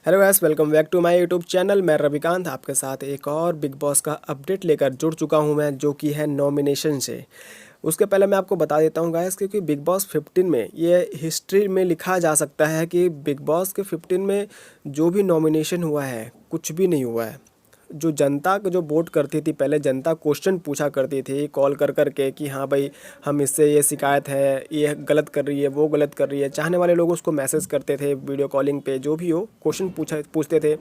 Hello guys, welcome back to my YouTube channel. मैं रविकांत आपके साथ एक और बिग बॉस का अपडेट लेकर जुड़ चुका हूं मैं, जो कि है नॉमिनेशन से। उसके पहले मैं आपको बता देता हूं गाइस, क्योंकि बिग बॉस 15 में ये हिस्ट्री में लिखा जा सकता है कि बिग बॉस के 15 में जो भी नॉमिनेशन हुआ है कुछ भी नहीं हुआ है। जो जनता को जो वोट करती थी, पहले जनता क्वेश्चन पूछा करती थी कॉल कर कर के कि हाँ भाई, हम इससे ये शिकायत है, ये गलत कर रही है, वो गलत कर रही है। चाहने वाले लोग उसको मैसेज करते थे, वीडियो कॉलिंग पे, जो भी हो क्वेश्चन पूछते थे।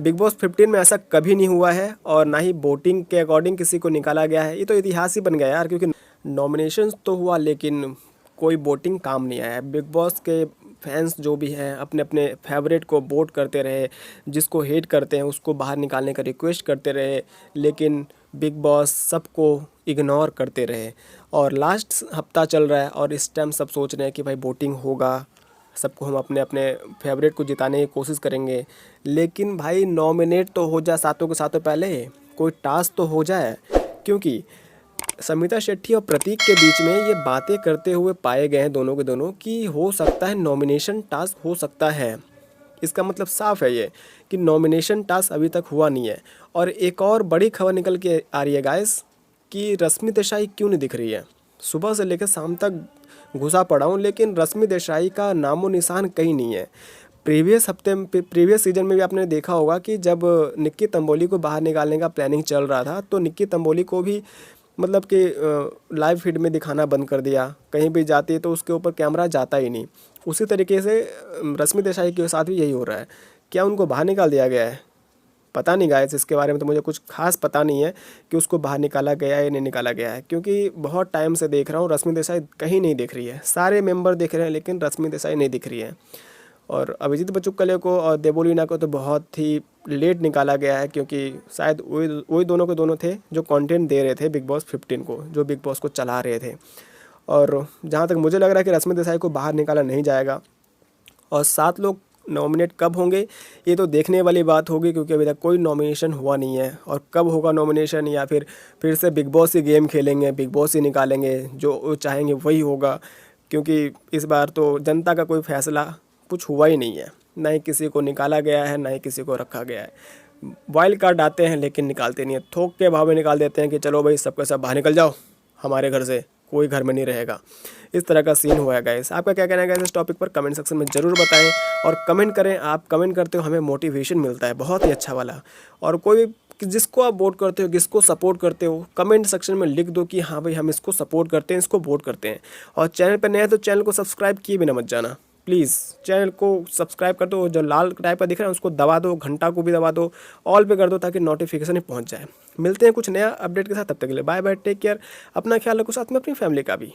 बिग बॉस 15 में ऐसा कभी नहीं हुआ है, और ना ही वोटिंग के अकॉर्डिंग किसी को निकाला गया है। ये तो इतिहास ही बन गया यार, क्योंकि नॉमिनेशन तो हुआ लेकिन कोई वोटिंग काम नहीं आया। बिग बॉस के फैंस जो भी हैं अपने अपने फेवरेट को वोट करते रहे, जिसको हेट करते हैं उसको बाहर निकालने का रिक्वेस्ट करते रहे, लेकिन बिग बॉस सबको इग्नोर करते रहे। और लास्ट हफ्ता चल रहा है और इस टाइम सब सोच रहे हैं कि भाई वोटिंग होगा, सबको हम अपने अपने फेवरेट को जिताने की कोशिश करेंगे। लेकिन भाई नॉमिनेट तो हो जाए सातों के सातों, पहले कोई टास्क तो हो जाए। क्योंकि समिता शेट्टी और प्रतीक के बीच में ये बातें करते हुए पाए गए हैं दोनों के दोनों, कि हो सकता है नॉमिनेशन टास्क हो सकता है। इसका मतलब साफ है ये कि नॉमिनेशन टास्क अभी तक हुआ नहीं है। और एक और बड़ी खबर निकल के आ रही है गाइस, कि रश्मि देसाई क्यों नहीं दिख रही है। सुबह से लेकर शाम तक घुसा पड़ा हूँ, लेकिन रश्मि देसाई का नामो निशान कहीं नहीं है। प्रीवियस सीजन में भी आपने देखा होगा कि जब निक्की तंबोली को बाहर निकालने का प्लानिंग चल रहा था, तो निक्की तंबोली को भी मतलब कि लाइव फीड में दिखाना बंद कर दिया। कहीं भी जाती है तो उसके ऊपर कैमरा जाता ही नहीं। उसी तरीके से रश्मि देसाई के साथ भी यही हो रहा है। क्या उनको बाहर निकाल दिया गया है? पता नहीं गाइस, इसके बारे में तो मुझे कुछ खास पता नहीं है कि उसको बाहर निकाला गया है या नहीं निकाला गया है, क्योंकि बहुत टाइम से देख रहा हूँ रश्मि देसाई कहीं नहीं दिख रही है। सारे मेंबर दिख रहे हैं लेकिन रश्मि देसाई नहीं दिख रही है। और अभिजीत बच्चुकले को और देवोलीना को तो बहुत ही लेट निकाला गया है, क्योंकि शायद वही दोनों के दोनों थे जो कंटेंट दे रहे थे बिग बॉस 15 को, जो बिग बॉस को चला रहे थे। और जहाँ तक मुझे लग रहा है कि रश्मि देसाई को बाहर निकाला नहीं जाएगा। और 7 लोग नॉमिनेट कब होंगे ये तो देखने वाली बात होगी, क्योंकि अभी तक कोई नॉमिनेशन हुआ नहीं है। और कब होगा नॉमिनेशन, या फिर से बिग बॉस ही गेम खेलेंगे, बिग बॉस ही निकालेंगे, जो वो चाहेंगे वही होगा। क्योंकि इस बार तो जनता का कोई फैसला कुछ हुआ ही नहीं है। ना ही किसी को निकाला गया है, ना ही किसी को रखा गया है। वाइल्ड कार्ड आते हैं लेकिन निकालते नहीं है, थोक के भाव में निकाल देते हैं कि चलो भाई सबके सब बाहर निकल जाओ, हमारे घर से कोई घर में नहीं रहेगा। इस तरह का सीन हुआ है गाइस। आपका क्या कहना है गाइस इस टॉपिक पर? कमेंट सेक्शन में ज़रूर बताएं और कमेंट करें। आप कमेंट करते हो हमें मोटिवेशन मिलता है, बहुत ही अच्छा वाला। और कोई जिसको आप वोट करते हो, किसको सपोर्ट करते हो, कमेंट सेक्शन में लिख दो कि हाँ भाई हम इसको सपोर्ट करते हैं, इसको वोट करते हैं। और चैनल पर नया है तो चैनल को सब्सक्राइब किए बिना मत जाना प्लीज़। चैनल को सब्सक्राइब कर दो, जो लाल टाइप का दिख रहा है उसको दबा दो, घंटा को भी दबा दो, ऑल पे कर दो, ताकि नोटिफिकेशन ही पहुंच जाए। मिलते हैं कुछ नया अपडेट के साथ, तब तक के लिए बाय बाय, टेक केयर, अपना ख्याल रखो, साथ में अपनी फैमिली का भी।